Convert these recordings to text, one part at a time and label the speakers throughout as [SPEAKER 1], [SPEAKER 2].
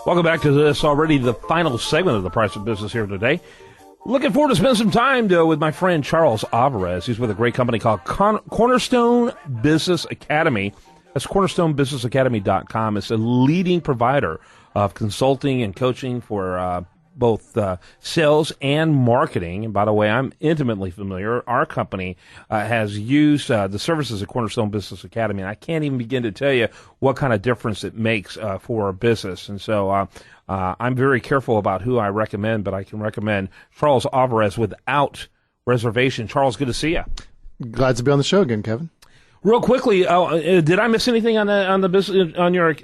[SPEAKER 1] Welcome back to this already the final segment of the Price of Business here today. Looking forward to spending some time with my friend Charles Alvarez. He's with a great company called Cornerstone Business Academy. That's cornerstonebusinessacademy.com. It's a leading provider of consulting and coaching for both sales and marketing. And by the way, I'm intimately familiar. Our company has used the services of Cornerstone Business Academy, and I can't even begin to tell you what kind of difference it makes for our business. And so I'm very careful about who I recommend, but I can recommend Charles Alvarez without reservation. Charles, good to see you.
[SPEAKER 2] Glad to be on the show again, Kevin.
[SPEAKER 1] Real quickly, did I miss anything on the business on your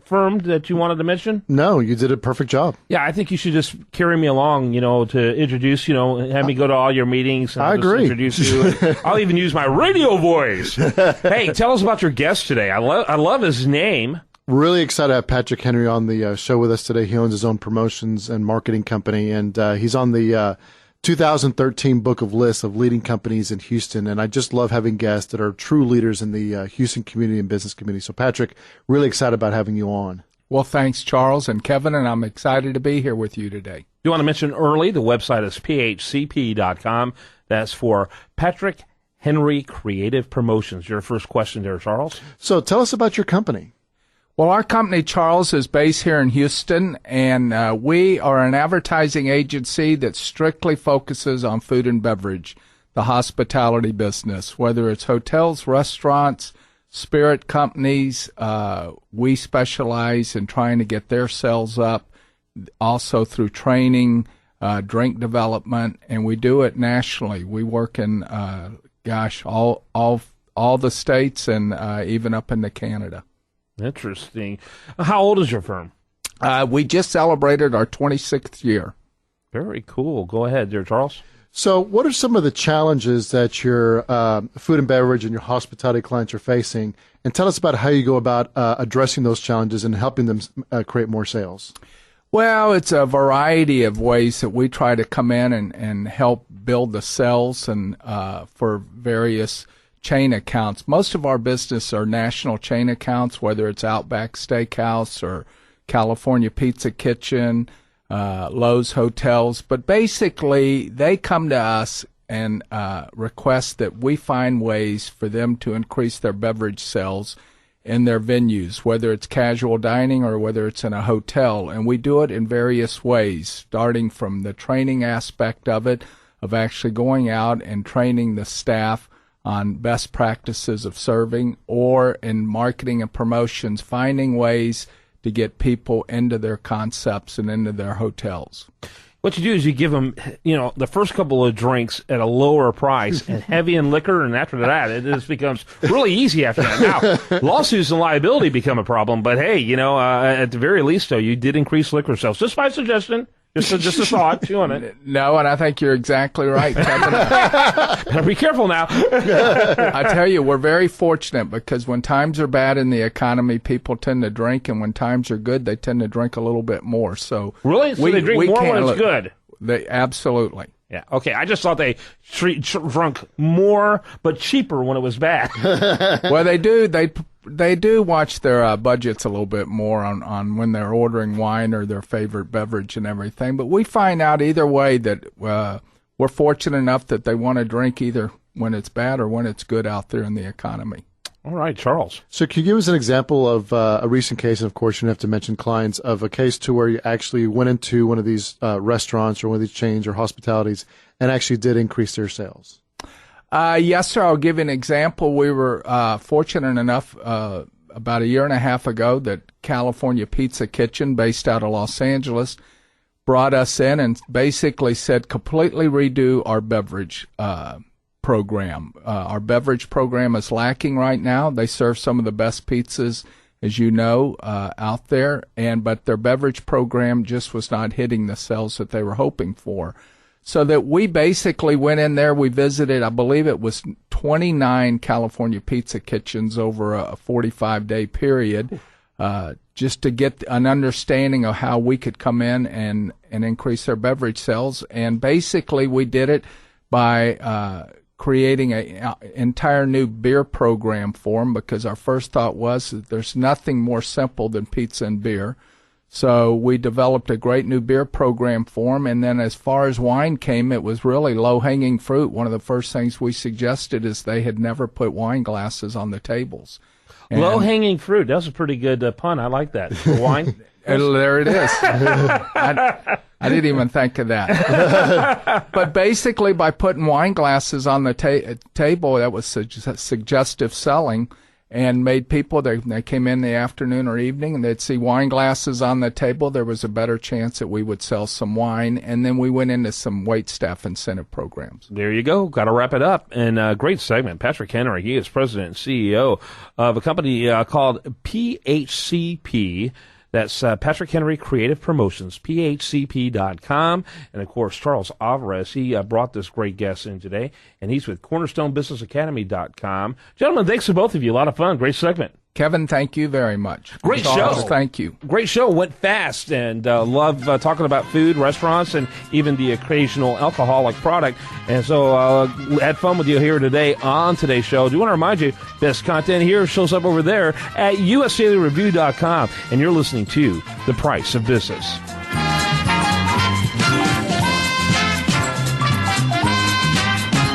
[SPEAKER 1] firm that you wanted to mention?
[SPEAKER 2] No, you did a perfect job.
[SPEAKER 1] Yeah, I think you should just carry me along, to introduce, have me go to all your meetings. And
[SPEAKER 2] I agree.
[SPEAKER 1] Introduce you. I'll even use my radio voice. Hey, tell us about your guest today. I love his name.
[SPEAKER 2] Really excited to have Patrick Henry on the show with us today. He owns his own promotions and marketing company, and he's on the 2013 book of lists of leading companies in Houston, and I just love having guests that are true leaders in the Houston community and business community. So, Patrick, really excited about having you on.
[SPEAKER 3] Well, thanks, Charles and Kevin, and I'm excited to be here with you today.
[SPEAKER 1] You want to mention early, the website is phcp.com. That's for Patrick Henry Creative Promotions. Your first question there, Charles.
[SPEAKER 2] So, tell us about your company.
[SPEAKER 3] Well, our company, Charles, is based here in Houston, and we are an advertising agency that strictly focuses on food and beverage, the hospitality business, whether it's hotels, restaurants, spirit companies. We specialize in trying to get their sales up, also through training, drink development, and we do it nationally. We work in, all the states and even up into Canada.
[SPEAKER 1] Interesting. How old is your firm?
[SPEAKER 3] We just celebrated our 26th year.
[SPEAKER 1] Very cool. Go ahead there, Charles.
[SPEAKER 2] So what are some of the challenges that your food and beverage and your hospitality clients are facing? And tell us about how you go about addressing those challenges and helping them create more sales.
[SPEAKER 3] Well, it's a variety of ways that we try to come in and help build the sales and for various chain accounts. Most of our business are national chain accounts, whether it's Outback Steakhouse or California Pizza Kitchen, Lowe's Hotels. But basically, they come to us and request that we find ways for them to increase their beverage sales in their venues, whether it's casual dining or whether it's in a hotel. And we do it in various ways, starting from the training aspect of it, of actually going out and training the staff on best practices of serving, or in marketing and promotions, finding ways to get people into their concepts and into their hotels.
[SPEAKER 1] What you do is you give them, the first couple of drinks at a lower price and heavy in liquor, and after that, it just becomes really easy after that. Now, lawsuits and liability become a problem, but hey, at the very least, though, you did increase liquor sales. Just my suggestion. Just a thought. Chew on it.
[SPEAKER 3] No, and I think you're exactly right, Kevin.
[SPEAKER 1] Better be careful now.
[SPEAKER 3] I tell you, we're very fortunate because when times are bad in the economy, people tend to drink, and when times are good, they tend to drink a little bit more. So
[SPEAKER 1] really, so they drink more when it's good.
[SPEAKER 3] Absolutely.
[SPEAKER 1] Yeah. Okay. I just thought they drunk more but cheaper when it was bad.
[SPEAKER 3] Well, they do. They do watch their budgets a little bit more on when they're ordering wine or their favorite beverage and everything. But we find out either way that we're fortunate enough that they want to drink either when it's bad or when it's good out there in the economy.
[SPEAKER 1] All right, Charles.
[SPEAKER 2] So can you give us an example of a recent case, and of course you don't have to mention clients, of a case to where you actually went into one of these restaurants or one of these chains or hospitalities and actually did increase their sales?
[SPEAKER 3] Yes, sir. I'll give you an example. We were fortunate enough about a year and a half ago that California Pizza Kitchen, based out of Los Angeles, brought us in and basically said completely redo our beverage program. Our beverage program is lacking right now. They serve some of the best pizzas, as you know, out there, but their beverage program just was not hitting the sales that they were hoping for. So that we basically went in there, we visited, I believe it was 29 California Pizza Kitchens over a 45-day period, just to get an understanding of how we could come in and increase their beverage sales. And basically we did it by creating an entire new beer program for them, because our first thought was that there's nothing more simple than pizza and beer. So we developed a great new beer program for them. And then as far as wine came, it was really low-hanging fruit. One of the first things we suggested is they had never put wine glasses on the tables.
[SPEAKER 1] Low-hanging fruit. That's a pretty good pun. I like that. For wine.
[SPEAKER 3] And there it is. I didn't even think of that. But basically, by putting wine glasses on the table, that was suggestive selling, and made people, they came in the afternoon or evening, and they'd see wine glasses on the table. There was a better chance that we would sell some wine. And then we went into some waitstaff incentive programs.
[SPEAKER 1] There you go. Got to wrap it up. And great segment. Patrick Henry, he is president and CEO of a company called PHCP. That's Patrick Henry Creative Promotions, phcp.com. And, of course, Charles Alvarez, he brought this great guest in today, and he's with cornerstonebusinessacademy.com. Gentlemen, thanks to both of you. A lot of fun. Great segment.
[SPEAKER 3] Kevin, thank you very much.
[SPEAKER 1] Great show.
[SPEAKER 3] Thank you.
[SPEAKER 1] Great show. Went fast, and love talking about food, restaurants, and even the occasional alcoholic product. And so had fun with you here today on today's show. Do want to remind you, best content here shows up over there at usdailyreview.com. And you're listening to The Price of Business.